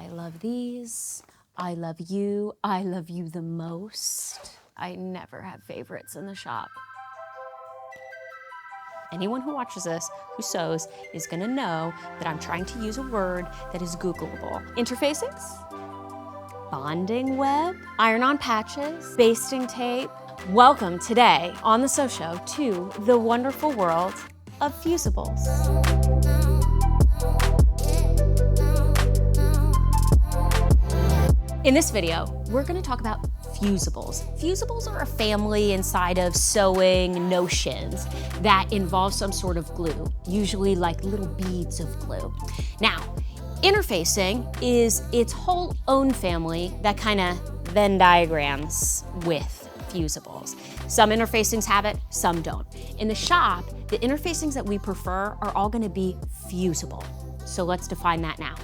I love these. I love you. I love you the most. I never have favorites in the shop. Anyone who watches this, who sews, is gonna know that I'm trying to use a word that is Googleable. Interfacings, bonding web, iron-on patches, basting tape. Welcome today on the Sew Show to the wonderful world of Fusibles. In this video, we're gonna talk about Fusibles. Fusibles are a family inside of sewing notions that involve some sort of glue, usually like little beads of glue. Now, interfacing is its whole own family that kind of Venn diagrams with Fusibles. Some interfacings have it, some don't. In the shop, the interfacings that we prefer are all gonna be fusible. So let's define that now.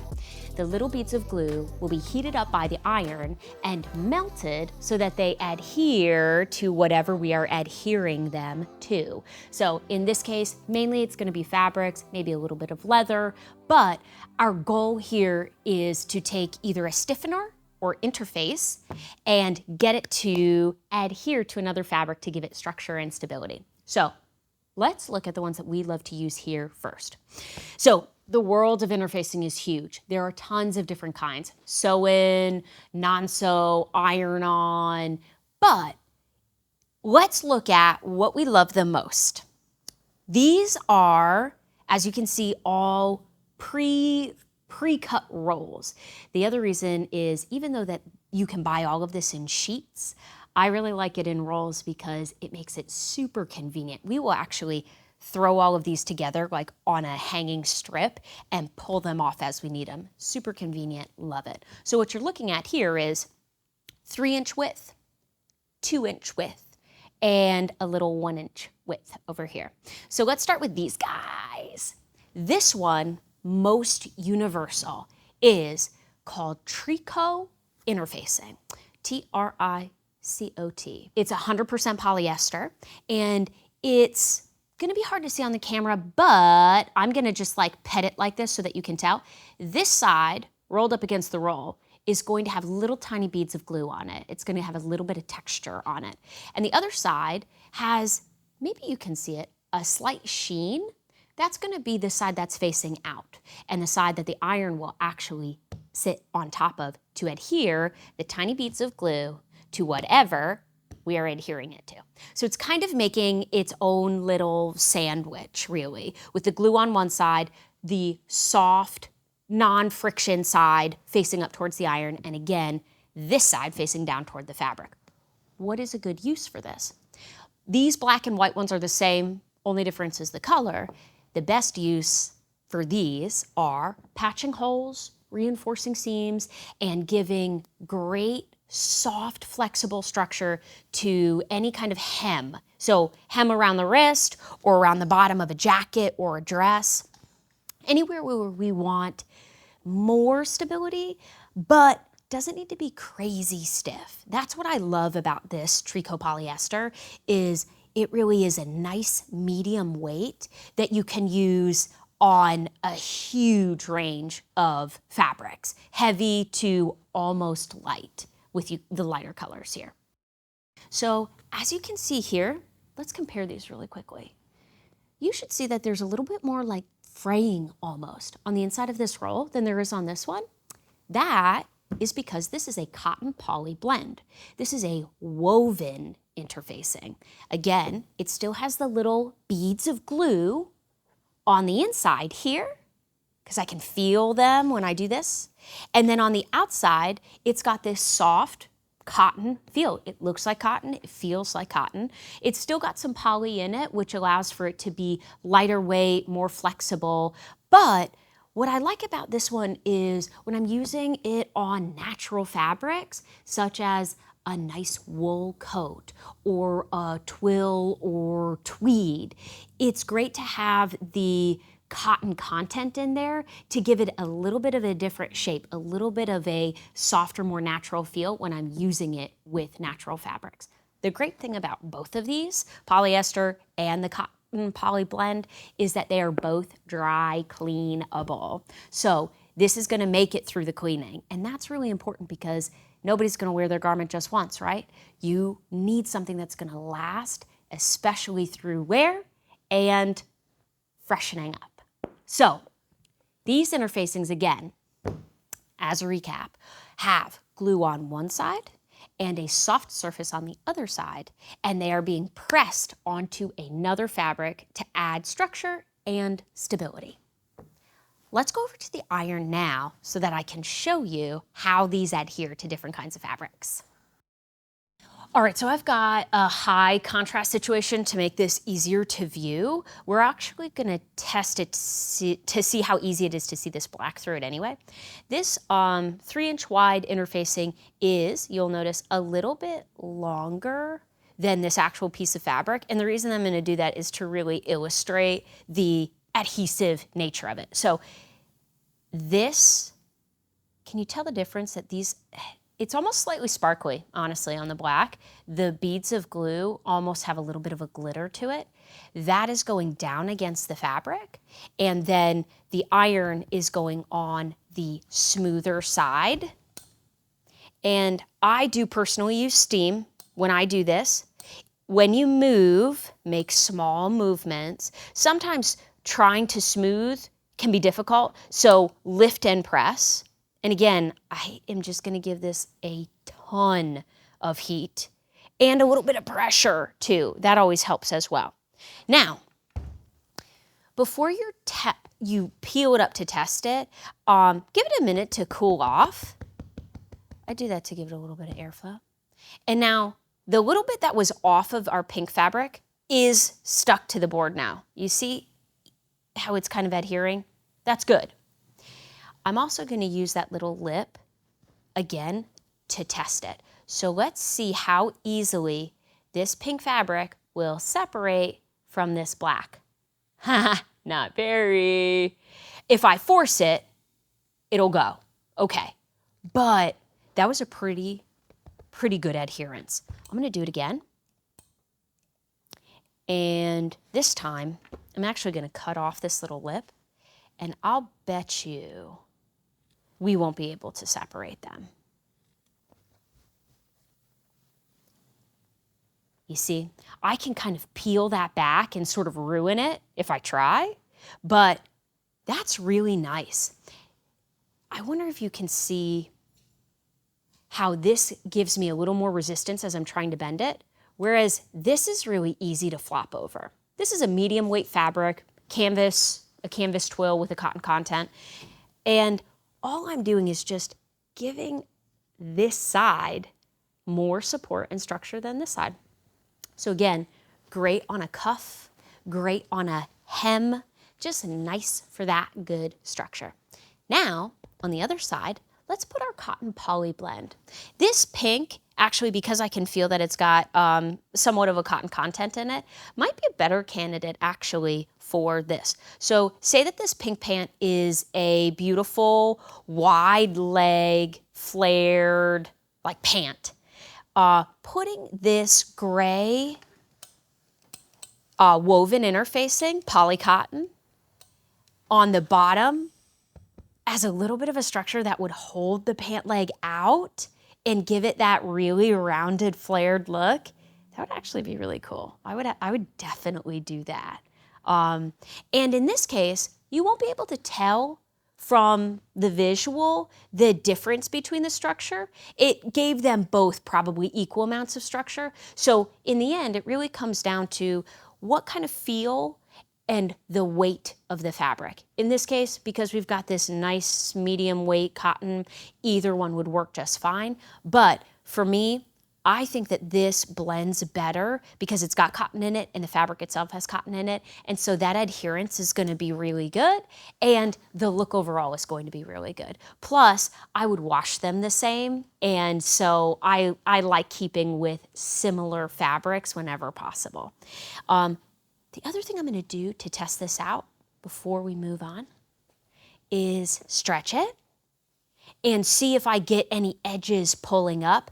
The little beads of glue will be heated up by the iron and melted so that they adhere to whatever we are adhering them to. So in this case, mainly it's gonna be fabrics, maybe a little bit of leather, but our goal here is to take either a stiffener or interface and get it to adhere to another fabric to give it structure and stability. So let's look at the ones that we love to use here first. So the world of interfacing is huge. There are tons of different kinds. Sew-in, non-sew, iron-on, but let's look at what we love the most. These are, as you can see, all pre-cut rolls. The other reason is even though that you can buy all of this in sheets, I really like it in rolls because it makes it super convenient. We will actually throw all of these together like on a hanging strip and pull them off as we need them. Super convenient, love it. So what you're looking at here is 3-inch width, 2-inch width, and a little 1-inch width over here. So let's start with these guys. This one, most universal, is called Tricot interfacing, Tricot. It's 100% polyester, and it's gonna be hard to see on the camera, but I'm gonna just like pet it like this so that you can tell. This side, rolled up against the roll, is going to have little tiny beads of glue on it. It's gonna have a little bit of texture on it. And the other side has, maybe you can see it, a slight sheen. That's gonna be the side that's facing out, and the side that the iron will actually sit on top of to adhere the tiny beads of glue to whatever we are adhering it to. So it's kind of making its own little sandwich, really, with the glue on one side, the soft, non-friction side facing up towards the iron, and again, this side facing down toward the fabric. What is a good use for this? These black and white ones are the same, only difference is the color. The best use for these are patching holes, reinforcing seams, and giving great soft, flexible structure to any kind of hem. So hem around the wrist or around the bottom of a jacket or a dress. Anywhere where we want more stability, but doesn't need to be crazy stiff. That's what I love about this Tricot polyester is it really is a nice medium weight that you can use on a huge range of fabrics, heavy to almost light, with the lighter colors here. So as you can see here, let's compare these really quickly. You should see that there's a little bit more like fraying almost on the inside of this roll than there is on this one. That is because this is a cotton poly blend. This is a woven interfacing. Again, it still has the little beads of glue on the inside here, because I can feel them when I do this. And then on the outside, it's got this soft cotton feel. It looks like cotton, it feels like cotton. It's still got some poly in it, which allows for it to be lighter weight, more flexible. But what I like about this one is when I'm using it on natural fabrics, such as a nice wool coat or a twill or tweed, it's great to have the cotton content in there to give it a little bit of a different shape, a little bit of a softer, more natural feel when I'm using it with natural fabrics. The great thing about both of these, polyester and the cotton poly blend, is that they are both dry cleanable. So this is gonna make it through the cleaning. And that's really important because nobody's gonna wear their garment just once, right? You need something that's gonna last, especially through wear and freshening up. So these interfacings, again, as a recap, have glue on one side and a soft surface on the other side, and they are being pressed onto another fabric to add structure and stability. Let's go over to the iron now so that I can show you how these adhere to different kinds of fabrics. All right, so I've got a high contrast situation to make this easier to view. We're actually gonna test it to see how easy it is to see this black through it anyway. This 3-inch wide interfacing is, you'll notice, a little bit longer than this actual piece of fabric. And the reason I'm gonna do that is to really illustrate the adhesive nature of it. So this, can you tell the difference that these, it's almost slightly sparkly, honestly, on the black. The beads of glue almost have a little bit of a glitter to it. That is going down against the fabric, and then the iron is going on the smoother side. And I do personally use steam when I do this. When you move, make small movements. Sometimes trying to smooth can be difficult, so lift and press. And again, I am just gonna give this a ton of heat and a little bit of pressure too. That always helps as well. Now, before you peel it up to test it, give it a minute to cool off. I do that to give it a little bit of airflow. And now, the little bit that was off of our pink fabric is stuck to the board now. You see how it's kind of adhering? That's good. I'm also going to use that little lip again to test it. So let's see how easily this pink fabric will separate from this black. Haha, not very. If I force it, it'll go. Okay, but that was a pretty good adherence. I'm going to do it again. And this time, I'm actually going to cut off this little lip, and I'll bet you we won't be able to separate them. You see, I can kind of peel that back and sort of ruin it if I try, but that's really nice. I wonder if you can see how this gives me a little more resistance as I'm trying to bend it, whereas this is really easy to flop over. This is a medium weight fabric, canvas, a canvas twill with a cotton content, and all I'm doing is just giving this side more support and structure than this side. So again, great on a cuff, great on a hem, just nice for that good structure. Now, on the other side, let's put our cotton poly blend. This pink, actually, because I can feel that it's got somewhat of a cotton content in it, might be a better candidate actually for this. So say that this pink pant is a beautiful wide leg flared like pant. Putting this gray woven interfacing, poly cotton, on the bottom as a little bit of a structure that would hold the pant leg out and give it that really rounded flared look, that would actually be really cool. I would definitely do that. And in this case, you won't be able to tell from the visual the difference between the structure. It gave them both probably equal amounts of structure. So in the end, it really comes down to what kind of feel and the weight of the fabric. In this case, because we've got this nice medium weight cotton, either one would work just fine. But for me, I think that this blends better because it's got cotton in it and the fabric itself has cotton in it. And so that adherence is going to be really good and the look overall is going to be really good. Plus, I would wash them the same. And so I like keeping with similar fabrics whenever possible. The other thing I'm going to do to test this out before we move on is stretch it and see if I get any edges pulling up.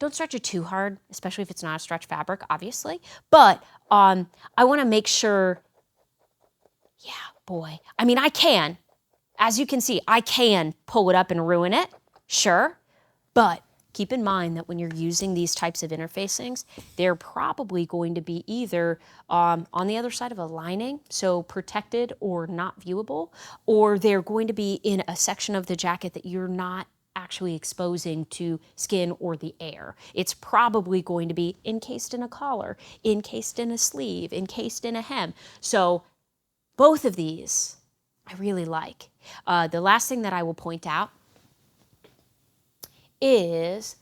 Don't stretch it too hard, especially if it's not a stretch fabric, obviously. But I want to make sure, yeah, boy. I mean, I can, As you can see, I can pull it up and ruin it, sure, but keep in mind that when you're using these types of interfacings, they're probably going to be either on the other side of a lining, so protected or not viewable, or they're going to be in a section of the jacket that you're not actually exposing to skin or the air. It's probably going to be encased in a collar, encased in a sleeve, encased in a hem. So both of these I really like. The last thing that I will point out is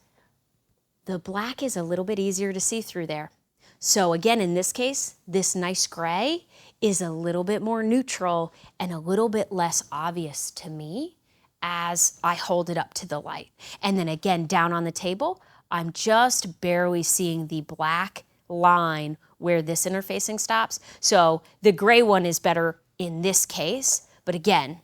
the black is a little bit easier to see through there. So again, in this case, this nice gray is a little bit more neutral and a little bit less obvious to me as I hold it up to the light. And then again, down on the table, I'm just barely seeing the black line where this interfacing stops. So the gray one is better in this case, but again,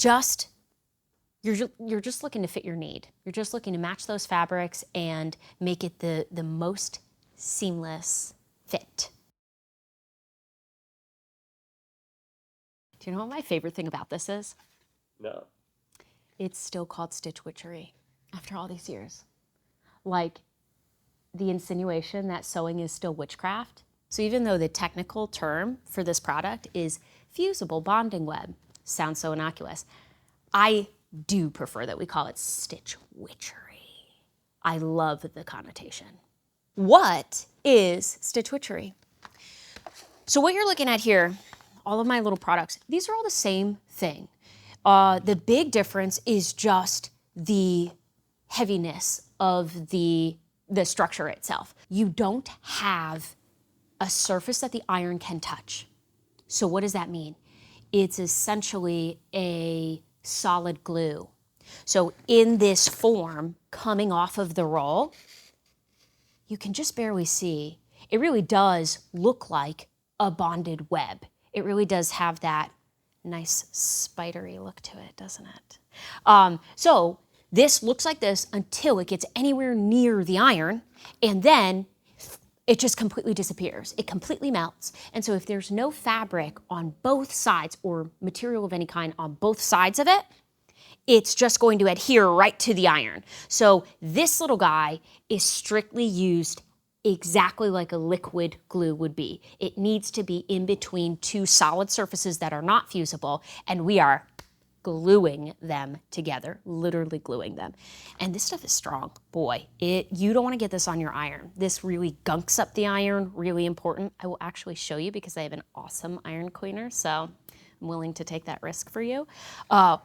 you're just looking to fit your need. You're just looking to match those fabrics and make it the most seamless fit. Do you know what my favorite thing about this is? No. It's still called stitch witchery after all these years. Like the insinuation that sewing is still witchcraft. So even though the technical term for this product is fusible bonding web, sounds so innocuous, I do prefer that we call it stitch witchery. I love the connotation. What is stitch witchery? So what you're looking at here, all of my little products, these are all the same thing. The big difference is just the heaviness of the structure itself. You don't have a surface that the iron can touch. So what does that mean? It's essentially a solid glue. So in this form, coming off of the roll, you can just barely see. It really does look like a bonded web. It really does have that nice spidery look to it, doesn't it? So this looks like this until it gets anywhere near the iron, and then it just completely disappears. It completely melts. And so if there's no fabric on both sides or material of any kind on both sides of it, it's just going to adhere right to the iron. So this little guy is strictly used exactly like a liquid glue would be. It needs to be in between two solid surfaces that are not fusible, and we are gluing them together, literally gluing them. And this stuff is strong. Boy, you don't want to get this on your iron. This really gunks up the iron, really important. I will actually show you because I have an awesome iron cleaner, so I'm willing to take that risk for you.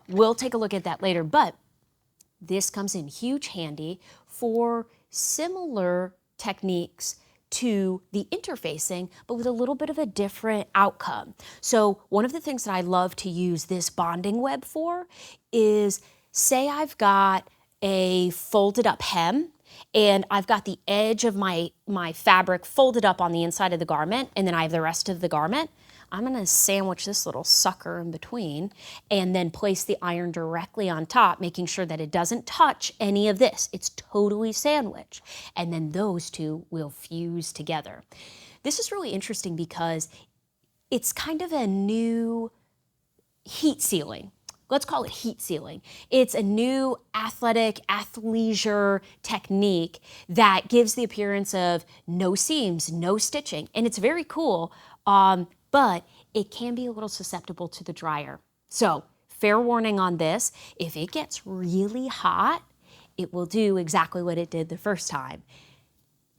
We'll take a look at that later, but this comes in huge handy for similar techniques to the interfacing, but with a little bit of a different outcome. So one of the things that I love to use this bonding web for is, say I've got a folded up hem and I've got the edge of my fabric folded up on the inside of the garment, and then I have the rest of the garment. I'm gonna sandwich this little sucker in between and then place the iron directly on top, making sure that it doesn't touch any of this. It's totally sandwiched. And then those two will fuse together. This is really interesting because it's kind of a new heat sealing. Let's call it heat sealing. It's a new athletic, athleisure technique that gives the appearance of no seams, no stitching, and it's very cool. But it can be a little susceptible to the dryer. So fair warning on this, if it gets really hot, it will do exactly what it did the first time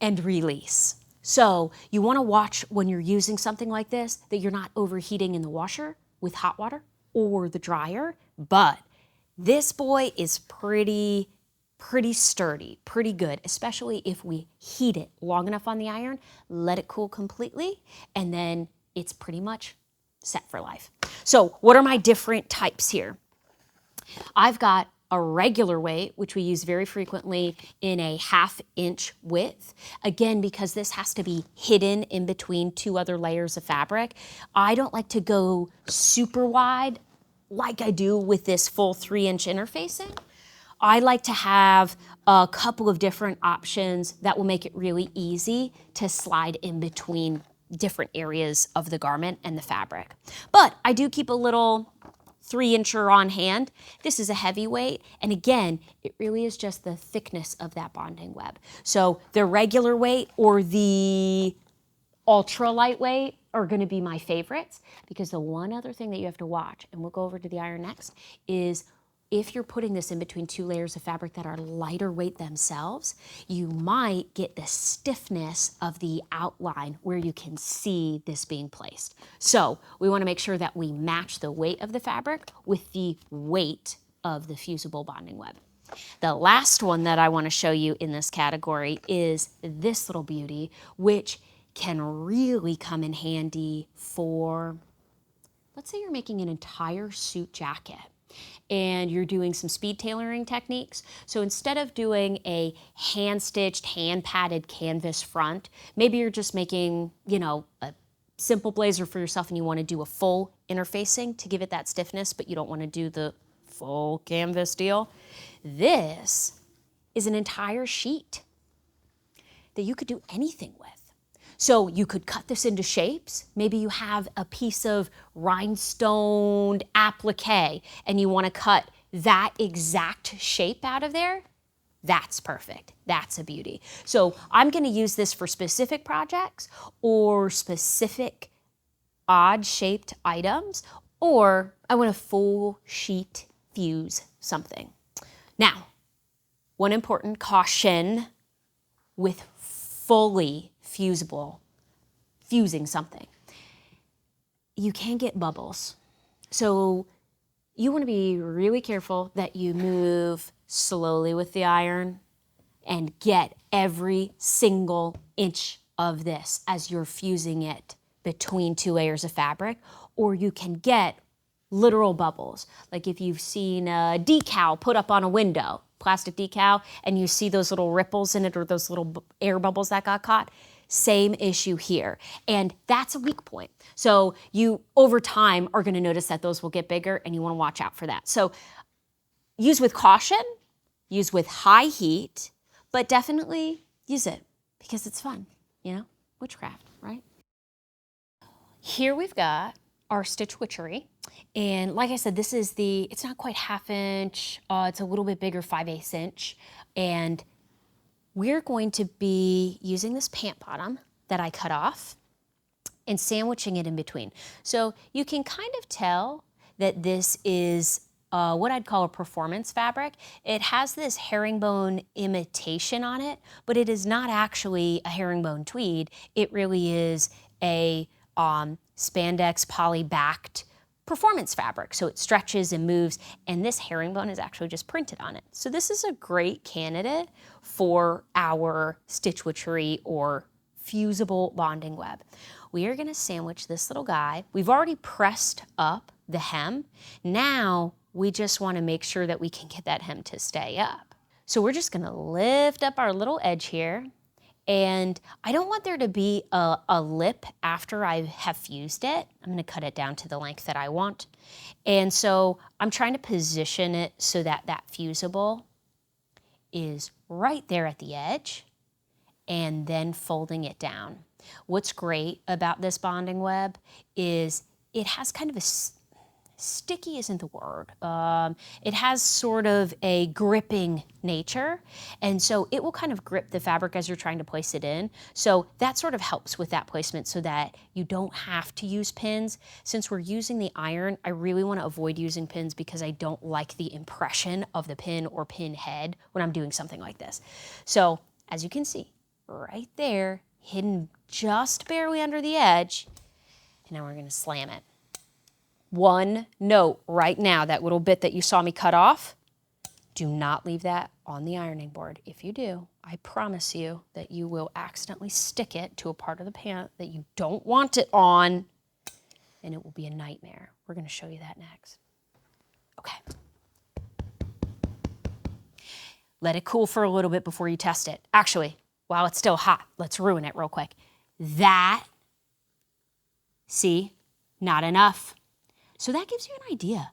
and release. So you want to watch when you're using something like this that you're not overheating in the washer with hot water or the dryer, but this boy is pretty sturdy, pretty good, especially if we heat it long enough on the iron, let it cool completely, and then it's pretty much set for life. So what are my different types here? I've got a regular weight, which we use very frequently in a 1/2 inch width. Again, because this has to be hidden in between two other layers of fabric. I don't like to go super wide like I do with this full 3-inch interfacing. I like to have a couple of different options that will make it really easy to slide in between different areas of the garment and the fabric. But I do keep a little 3-incher on hand. This is a heavyweight, and again, it really is just the thickness of that bonding web. So the regular weight or the ultra lightweight are gonna be my favorites, because the one other thing that you have to watch, and we'll go over to the iron next, is if you're putting this in between 2 layers of fabric that are lighter weight themselves, you might get the stiffness of the outline where you can see this being placed. So we wanna make sure that we match the weight of the fabric with the weight of the fusible bonding web. The last one that I wanna show you in this category is this little beauty, which can really come in handy for, let's say you're making an entire suit jacket and you're doing some speed tailoring techniques. So instead of doing a hand-stitched, hand-padded canvas front, maybe you're just making, you know, a simple blazer for yourself and you want to do a full interfacing to give it that stiffness, but you don't want to do the full canvas deal. This is an entire sheet that you could do anything with. So you could cut this into shapes. Maybe you have a piece of rhinestoned applique and you want to cut that exact shape out of there. That's perfect. That's a beauty. So I'm going to use this for specific projects or specific odd shaped items, or I want a full sheet fuse something. Now, one important caution with fully fusing something. You can get bubbles. So you want to be really careful that you move slowly with the iron and get every single inch of this as you're fusing it between 2 layers of fabric, or you can get literal bubbles. Like if you've seen a decal put up on a window, plastic decal, and you see those little ripples in it or those little air bubbles that got caught. Same issue here. And that's a weak point. So you, over time, are gonna notice that those will get bigger and you wanna watch out for that. So use with caution, use with high heat, but definitely use it because it's fun, you know? Witchcraft, right? Here we've got our stitch witchery. And like I said, this is it's not quite 1/2 inch, it's a little bit bigger, 5/8 inch. And we're going to be using this pant bottom that I cut off and sandwiching it in between. So you can kind of tell that this is what I'd call a performance fabric. It has this herringbone imitation on it, but it is not actually a herringbone tweed. It really is a spandex poly-backed performance fabric. So it stretches and moves, and this herringbone is actually just printed on it. So this is a great candidate for our stitch witchery or fusible bonding web. We are gonna sandwich this little guy. We've already pressed up the hem. Now we just wanna make sure that we can get that hem to stay up. So we're just gonna lift up our little edge here, and I don't want there to be a lip after I have fused it. I'm gonna cut it down to the length that I want. And so I'm trying to position it so that that fusible is right there at the edge and then folding it down. What's great about this bonding web is it has kind of a sticky isn't the word. It has sort of a gripping nature, and so it will kind of grip the fabric as you're trying to place it in. So that sort of helps with that placement so that you don't have to use pins. Since we're using the iron, I really want to avoid using pins because I don't like the impression of the pin or pin head when I'm doing something like this. So as you can see, right there, hidden just barely under the edge, and now we're going to slam it. One note right now, that little bit that you saw me cut off, do not leave that on the ironing board. If you do, I promise you that you will accidentally stick it to a part of the pant that you don't want it on, and it will be a nightmare. We're going to show you that next. Okay. Let it cool for a little bit before you test it. Actually, while it's still hot, let's ruin it real quick. That, see, not enough. So that gives you an idea.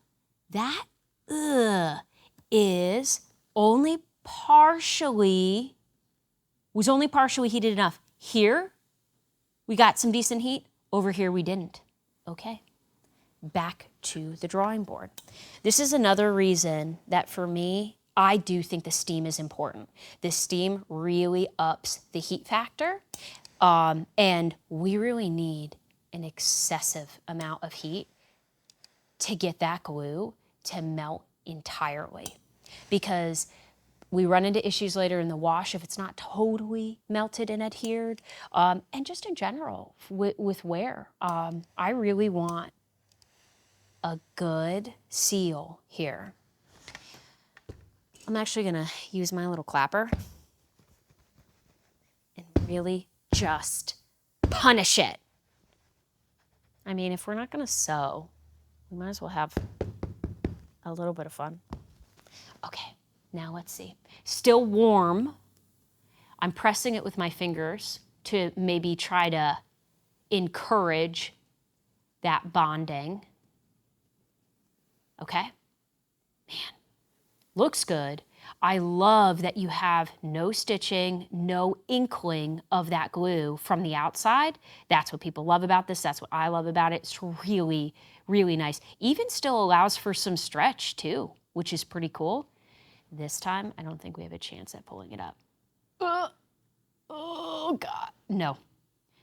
That was only partially heated enough. Here, we got some decent heat. Over here, we didn't. Okay. back to the drawing board. This is another reason that for me, I do think the steam is important. The steam really ups the heat factor, and we really need an excessive amount of heat to get that glue to melt entirely. Because we run into issues later in the wash if it's not totally melted and adhered, and just in general with wear. I really want a good seal here. I'm actually gonna use my little clapper and really just punish it. I mean, if we're not gonna sew, we might as well have a little bit of fun. Okay, now let's see. Still warm. I'm pressing it with my fingers to maybe try to encourage that bonding. Okay? Man, looks good. I love that you have no stitching, no inkling of that glue from the outside. That's what people love about this. That's what I love about it. It's really, really nice. Even still allows for some stretch too, which is pretty cool. This time, I don't think we have a chance at pulling it up. Oh God, no.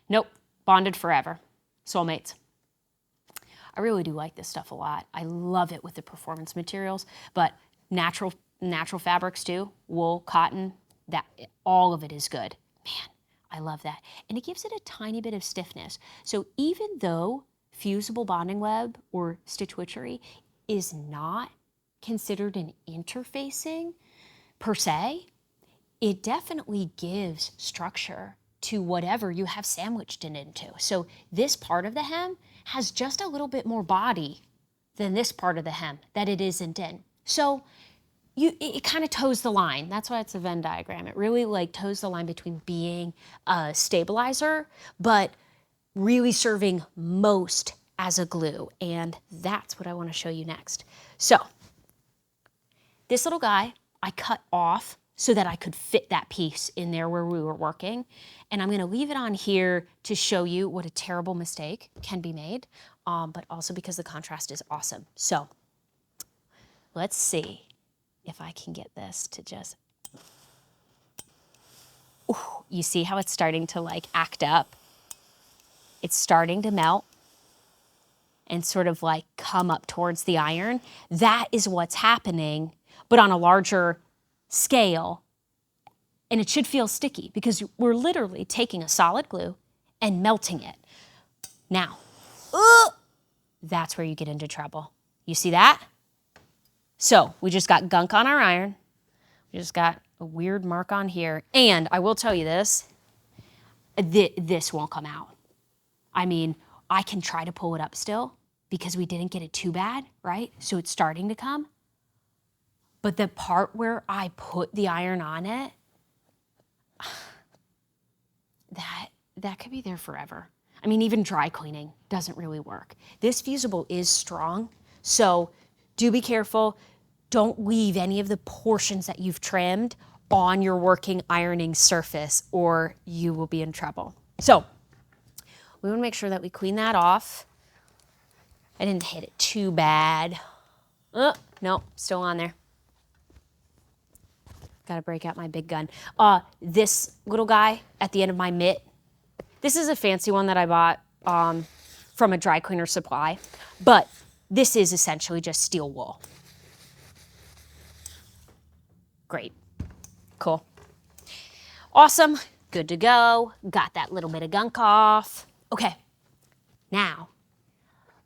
Nope, bonded forever. Soulmates. I really do like this stuff a lot. I love it with the performance materials, but natural fabrics too, wool, cotton, that all of it is good. Man, I love that. And it gives it a tiny bit of stiffness. So even though fusible bonding web or stitch witchery is not considered an interfacing per se, it definitely gives structure to whatever you have sandwiched it into. So this part of the hem has just a little bit more body than this part of the hem that it isn't in. So it kind of toes the line. That's why it's a Venn diagram. It really like toes the line between being a stabilizer, but really serving most as a glue. And that's what I want to show you next. So this little guy, I cut off so that I could fit that piece in there where we were working. And I'm gonna leave it on here to show you what a terrible mistake can be made, but also because the contrast is awesome. So let's see if I can get this to just, ooh, you see how it's starting to like act up? It's starting to melt and sort of like come up towards the iron. That is what's happening, but on a larger scale, and it should feel sticky because we're literally taking a solid glue and melting it. Now, that's where you get into trouble. You see that? So we just got gunk on our iron. We just got a weird mark on here. And I will tell you this, this won't come out. I mean, I can try to pull it up still because we didn't get it too bad, right? So it's starting to come. But the part where I put the iron on it, that could be there forever. I mean, even dry cleaning doesn't really work. This fusible is strong, so do be careful. Don't leave any of the portions that you've trimmed on your working ironing surface or you will be in trouble. So we want to make sure that we clean that off. I didn't hit it too bad. No, still on there. Got to break out my big gun. This little guy at the end of my mitt, this is a fancy one that I bought from a dry cleaner supply, but this is essentially just steel wool. Great, cool. Awesome, good to go. Got that little bit of gunk off. Okay, now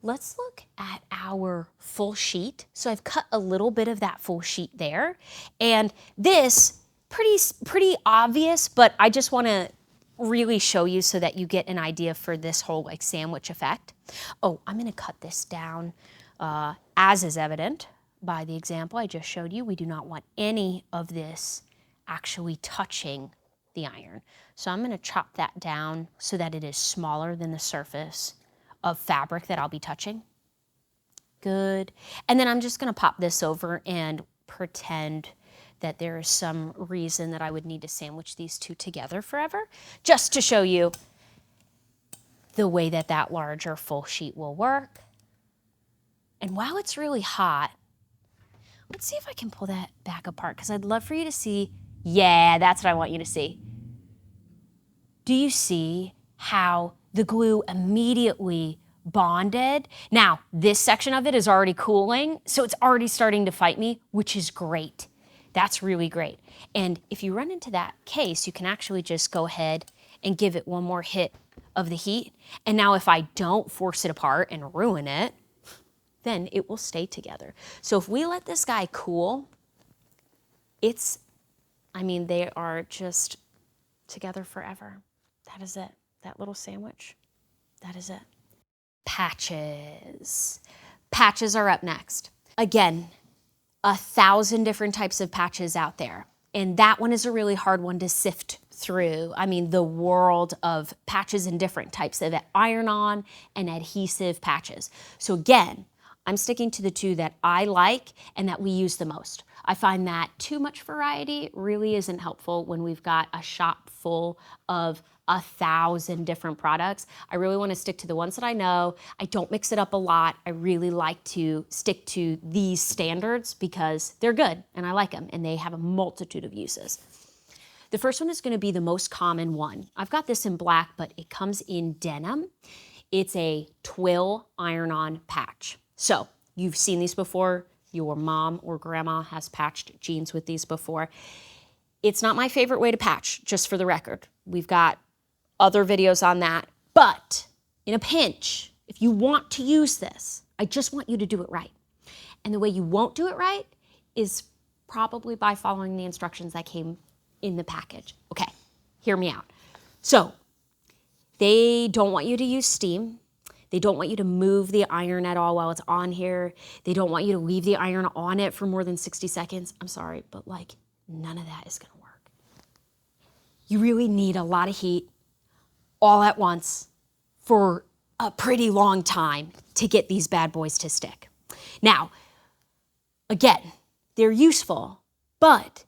let's look at our full sheet. So I've cut a little bit of that full sheet there. And this, pretty obvious, but I just wanna really show you so that you get an idea for this whole like sandwich effect. Oh, I'm gonna cut this down as is evident by the example I just showed you. We do not want any of this actually touching the iron. So I'm gonna chop that down so that it is smaller than the surface of fabric that I'll be touching. Good. And then I'm just gonna pop this over and pretend that there is some reason that I would need to sandwich these two together forever, just to show you the way that that larger full sheet will work. And while it's really hot, let's see if I can pull that back apart because I'd love for you to see. Yeah, that's what I want you to see. Do you see how the glue immediately bonded? Now, this section of it is already cooling, so it's already starting to fight me, which is great. That's really great. And if you run into that case, you can actually just go ahead and give it one more hit of the heat. And now if I don't force it apart and ruin it, then it will stay together. So if we let this guy cool, they are just together forever. That is it. That little sandwich, that is it. Patches. Patches are up next. Again, 1,000 different types of patches out there. And that one is a really hard one to sift through. The world of patches and different types of iron-on and adhesive patches. So again, I'm sticking to the two that I like and that we use the most. I find that too much variety really isn't helpful when we've got a shop full of 1,000 different products. I really want to stick to the ones that I know. I don't mix it up a lot. I really like to stick to these standards because they're good and I like them and they have a multitude of uses. The first one is going to be the most common one. I've got this in black, but it comes in denim. It's a Twill iron-on patch. So you've seen these before. Your mom or grandma has patched jeans with these before. It's not my favorite way to patch, just for the record. We've got other videos on that. But in a pinch, if you want to use this, I just want you to do it right. And the way you won't do it right is probably by following the instructions that came in the package. Okay, hear me out. So they don't want you to use steam. They don't want you to move the iron at all while it's on here. They don't want you to leave the iron on it for more than 60 seconds. I'm sorry, but none of that is gonna work. You really need a lot of heat all at once for a pretty long time to get these bad boys to stick. Now, again, they're useful, but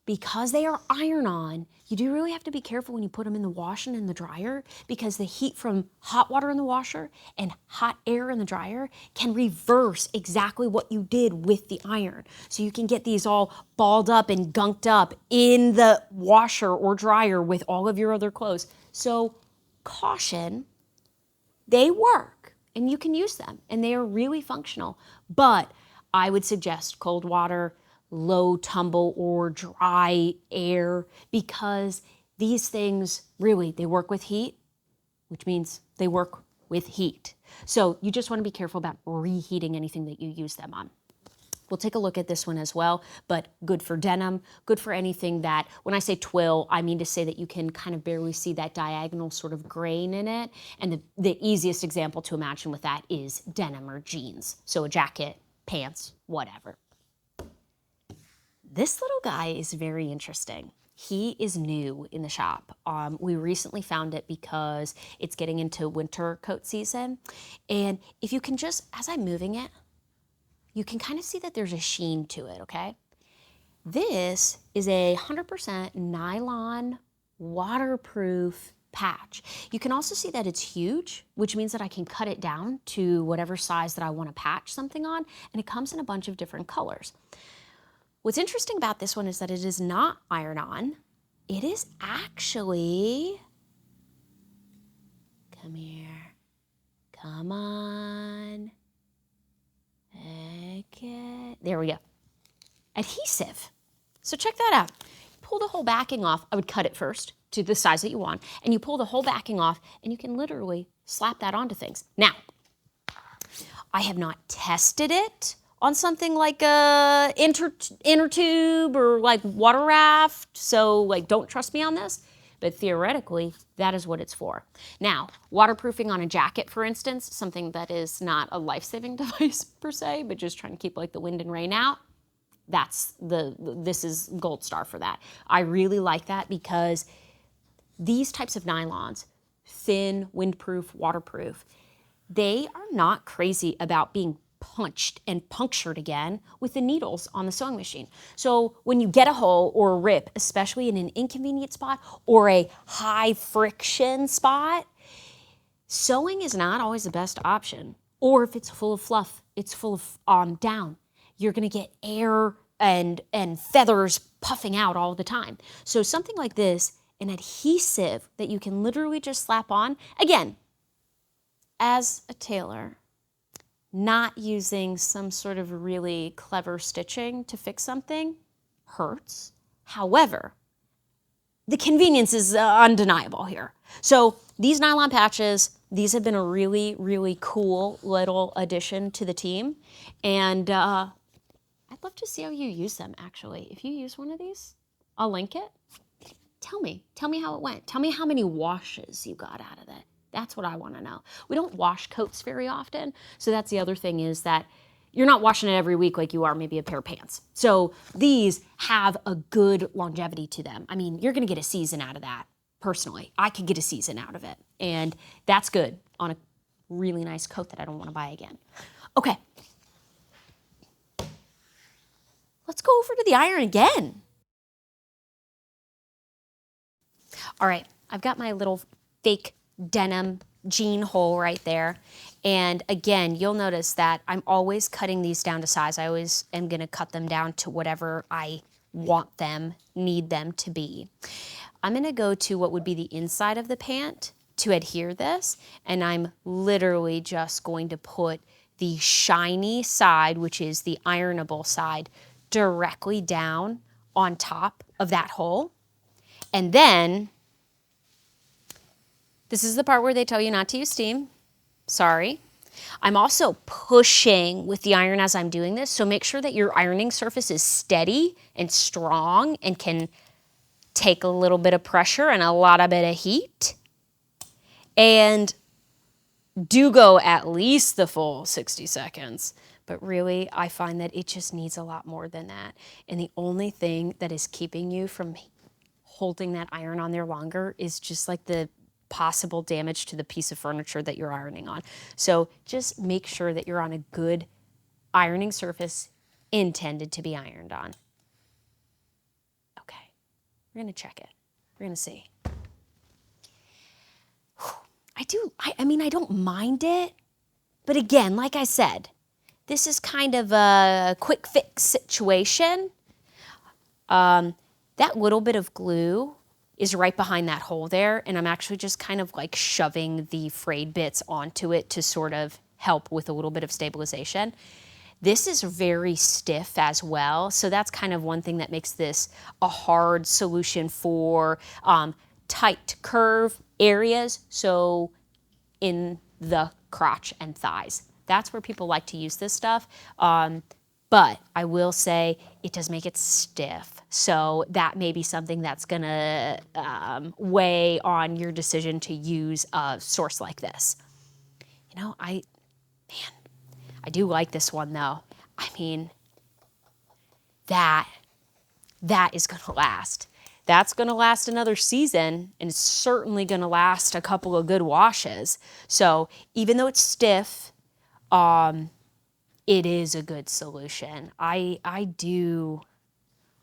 because they are iron-on, you do really have to be careful when you put them in the wash and in the dryer because the heat from hot water in the washer and hot air in the dryer can reverse exactly what you did with the iron. So you can get these all balled up and gunked up in the washer or dryer with all of your other clothes. So caution, they work and you can use them and they are really functional, but I would suggest cold water, low tumble or dry air because these things really, they work with heat, which means they work with heat. So you just want to be careful about reheating anything that you use them on. We'll take a look at this one as well, but good for denim, good for anything that, when I say twill, I mean to say that you can kind of barely see that diagonal sort of grain in it. And the easiest example to imagine with that is denim or jeans. So a jacket, pants, whatever. This little guy is very interesting. He is new in the shop. We recently found it because it's getting into winter coat season. And if you can just, as I'm moving it, you can kind of see that there's a sheen to it, okay? This is a 100% nylon waterproof patch. You can also see that it's huge, which means that I can cut it down to whatever size that I want to patch something on, and it comes in a bunch of different colors. What's interesting about this one is that it is not iron-on. It is actually, come here, come on. Okay. There we go. Adhesive. So check that out. Pull the whole backing off. I would cut it first to the size that you want, and you pull the whole backing off, and you can literally slap that onto things. Now, I have not tested it on something like a inner tube or like water raft, so don't trust me on this, but theoretically, that is what it's for. Now, waterproofing on a jacket, for instance, something that is not a life-saving device per se, but just trying to keep the wind and rain out, this is gold star for that. I really like that because these types of nylons, thin, windproof, waterproof, they are not crazy about being punched and punctured again with the needles on the sewing machine. So when you get a hole or a rip, especially in an inconvenient spot or a high friction spot, sewing is not always the best option. Or if it's full of fluff, it's full of down. You're gonna get air and feathers puffing out all the time. So something like this, an adhesive that you can literally just slap on. Again, as a tailor, not using some sort of really clever stitching to fix something hurts. However, the convenience is undeniable here. So these nylon patches, these have been a really, really cool little addition to the team. And I'd love to see how you use them, actually. If you use one of these, I'll link it. Tell me how it went. Tell me how many washes you got out of it. That's what I want to know. We don't wash coats very often, so that's the other thing, is that you're not washing it every week like you are maybe a pair of pants. So these have a good longevity to them. I mean, you're gonna get a season out of that. Personally, I could get a season out of it, and that's good on a really nice coat that I don't want to buy again. Okay, let's go over to the iron again. All right, I've got my little fake denim jean hole right there. And again, you'll notice that I'm always cutting these down to size. I always am gonna cut them down to whatever I want them, need them to be. I'm gonna go to what would be the inside of the pant to adhere this, and I'm literally just going to put the shiny side, which is the ironable side, directly down on top of that hole. And then, this is the part where they tell you not to use steam. Sorry. I'm also pushing with the iron as I'm doing this, so make sure that your ironing surface is steady and strong and can take a little bit of pressure and a lot of bit of heat. And do go at least the full 60 seconds. But really, I find that it just needs a lot more than that. And the only thing that is keeping you from holding that iron on there longer is just like the possible damage to the piece of furniture that you're ironing on. So just make sure that you're on a good ironing surface intended to be ironed on. Okay, we're gonna check it. We're gonna see. I mean, I don't mind it, but again, like I said, this is kind of a quick fix situation. That little bit of glue is right behind that hole there, and I'm actually just kind of like shoving the frayed bits onto it to sort of help with a little bit of stabilization. This is very stiff as well, so that's kind of one thing that makes this a hard solution for tight curve areas, so in the crotch and thighs. That's where people like to use this stuff. But I will say it does make it stiff. So that may be something that's gonna weigh on your decision to use a source like this. You know, I do like this one though. I mean, that is gonna last. That's gonna last another season, and it's certainly gonna last a couple of good washes. So even though it's stiff, it is a good solution. I do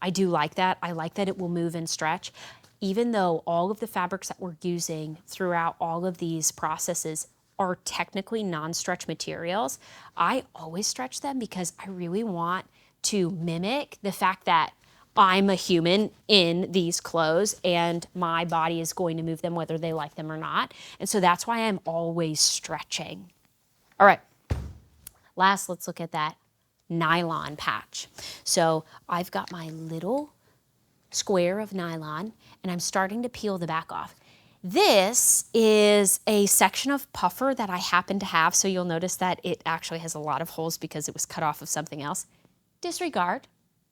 like that. I like that it will move and stretch. Even though all of the fabrics that we're using throughout all of these processes are technically non-stretch materials, I always stretch them because I really want to mimic the fact that I'm a human in these clothes and my body is going to move them whether they like them or not. And so that's why I'm always stretching. All right. Last, let's look at that nylon patch. So I've got my little square of nylon and I'm starting to peel the back off. This is a section of puffer that I happen to have, so you'll notice that it actually has a lot of holes because it was cut off of something else. Disregard,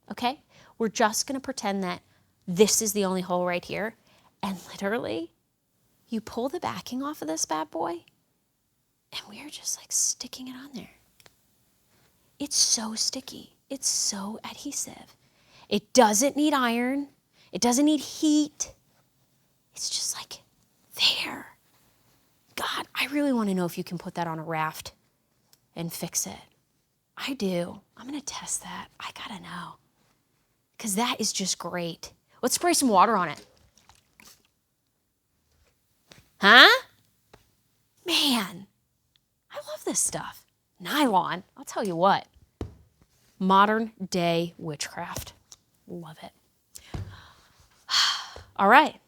okay? We're just gonna pretend that this is the only hole right here, and literally, you pull the backing off of this bad boy, and we're just like sticking it on there. It's so sticky. It's so adhesive. It doesn't need iron. It doesn't need heat. It's just like there. God, I really want to know if you can put that on a raft and fix it. I do. I'm going to test that. I got to know. Because that is just great. Let's spray some water on it. Huh? Man, I love this stuff. Nylon, I'll tell you what, modern day witchcraft. Love it. All right,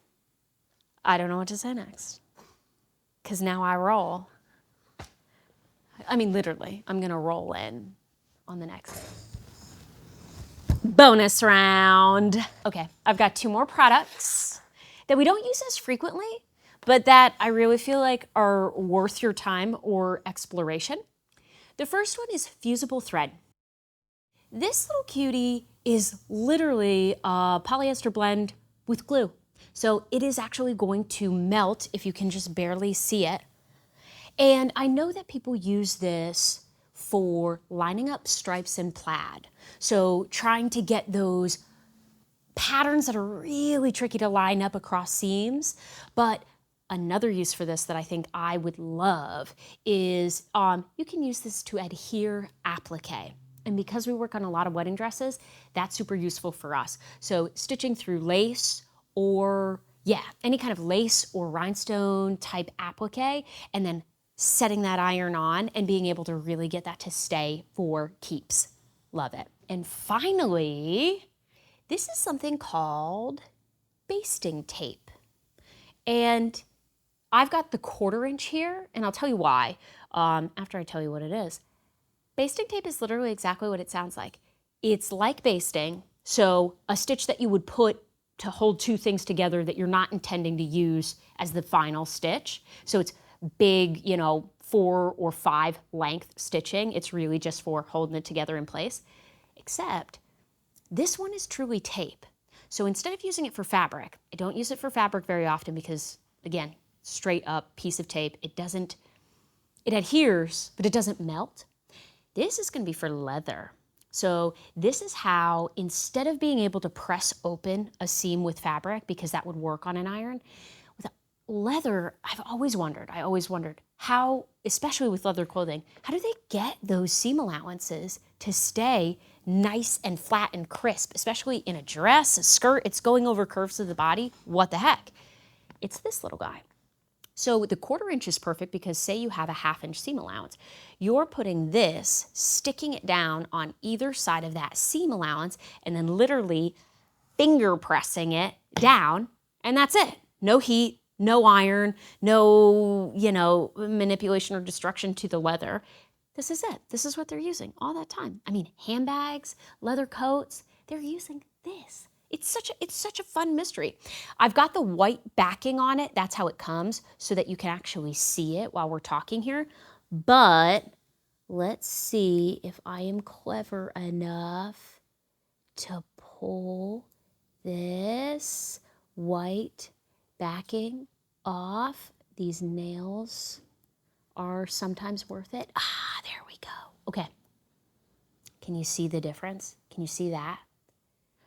I don't know what to say next, because now I roll. I mean, literally, I'm gonna roll in on the next bonus round. Okay, I've got 2 more products that we don't use as frequently, but that I really feel like are worth your time or exploration. The first one is Fusible Thread. This little cutie is literally a polyester blend with glue. So it is actually going to melt if you can just barely see it. And I know that people use this for lining up stripes and plaid. So trying to get those patterns that are really tricky to line up across seams. But another use for this that I think I would love is you can use this to adhere applique. And because we work on a lot of wedding dresses, that's super useful for us. So stitching through lace or, any kind of lace or rhinestone type applique, and then setting that iron on and being able to really get that to stay for keeps. Love it. And finally, this is something called basting tape. And I've got the 1/4 inch here, and I'll tell you why after I tell you what it is. Basting tape is literally exactly what it sounds like. It's like basting, so a stitch that you would put to hold 2 things together that you're not intending to use as the final stitch. So it's big, 4 or 5 length stitching. It's really just for holding it together in place. Except this one is truly tape. So instead of using it for fabric, I don't use it for fabric very often because, again, straight up piece of tape. It adheres, but it doesn't melt. This is going to be for leather. So this is how, instead of being able to press open a seam with fabric, because that would work on an iron, with leather, I always wondered how, especially with leather clothing, how do they get those seam allowances to stay nice and flat and crisp, especially in a dress, a skirt, it's going over curves of the body. What the heck? It's this little guy. So the 1/4 inch is perfect because say you have a 1/2 inch seam allowance. You're putting this, sticking it down on either side of that seam allowance, and then literally finger pressing it down, and that's it. No heat, no iron, no, manipulation or destruction to the leather. This is it. This is what they're using all that time. I mean, handbags, leather coats, they're using this. It's such a fun mystery. I've got the white backing on it. That's how it comes, so that you can actually see it while we're talking here. But let's see if I am clever enough to pull this white backing off. These nails are sometimes worth it. There we go. Okay. Can you see the difference? Can you see that?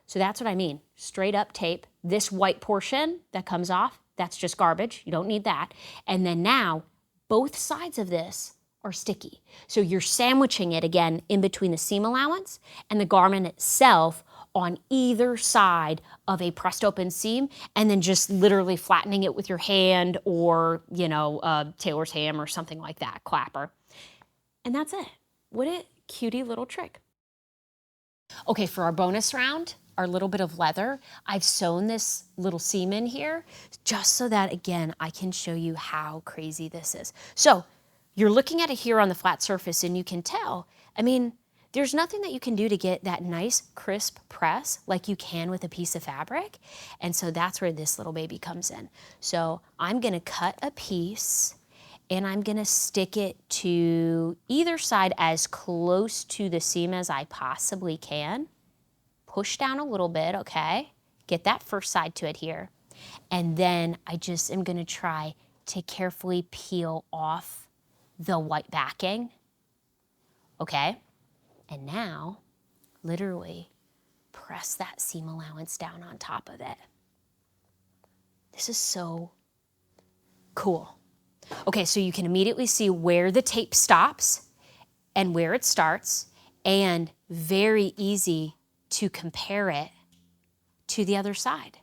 So that's what I mean. Straight up tape. This white portion that comes off, that's just garbage. You don't need that. And then now, both sides of this are sticky. So you're sandwiching it again in between the seam allowance and the garment itself on either side of a pressed open seam, and then just literally flattening it with your hand or, tailor's ham or something like that, clapper. And that's it. What a cutie little trick. Okay, for our bonus round, our little bit of leather, I've sewn this little seam in here just so that, again, I can show you how crazy this is. So you're looking at it here on the flat surface and you can tell, there's nothing that you can do to get that nice crisp press like you can with a piece of fabric. And so that's where this little baby comes in. So I'm gonna cut a piece and I'm gonna stick it to either side as close to the seam as I possibly can. Push down a little bit, okay? Get that first side to adhere. And then I just am gonna try to carefully peel off the white backing, okay? And now, literally, press that seam allowance down on top of it. This is so cool. Okay, so you can immediately see where the tape stops and where it starts, and very easy to compare it to the other side.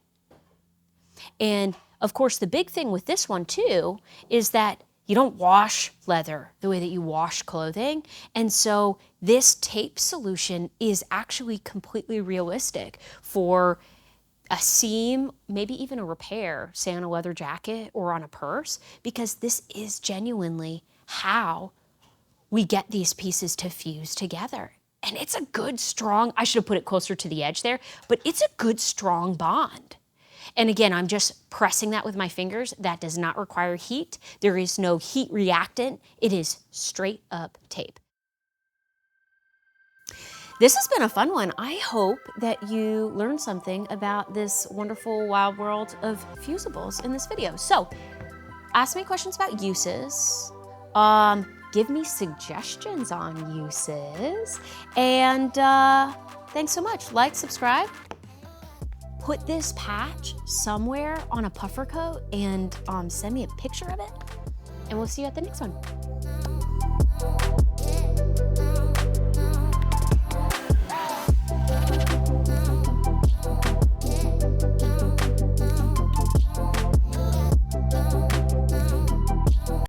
And of course, the big thing with this one too is that You don't wash leather the way that you wash clothing. And so this tape solution is actually completely realistic for a seam, maybe even a repair, say on a leather jacket or on a purse, because this is genuinely how we get these pieces to fuse together. And it's a good, strong, I should have put it closer to the edge there, but it's a good, strong bond. And again, I'm just pressing that with my fingers. That does not require heat. There is no heat reactant. It is straight up tape. This has been a fun one. I hope that you learned something about this wonderful wild world of fusibles in this video. So ask me questions about uses. Give me suggestions on uses. And thanks so much. Like, subscribe. Put this patch somewhere on a puffer coat and send me a picture of it. And we'll see you at the next one.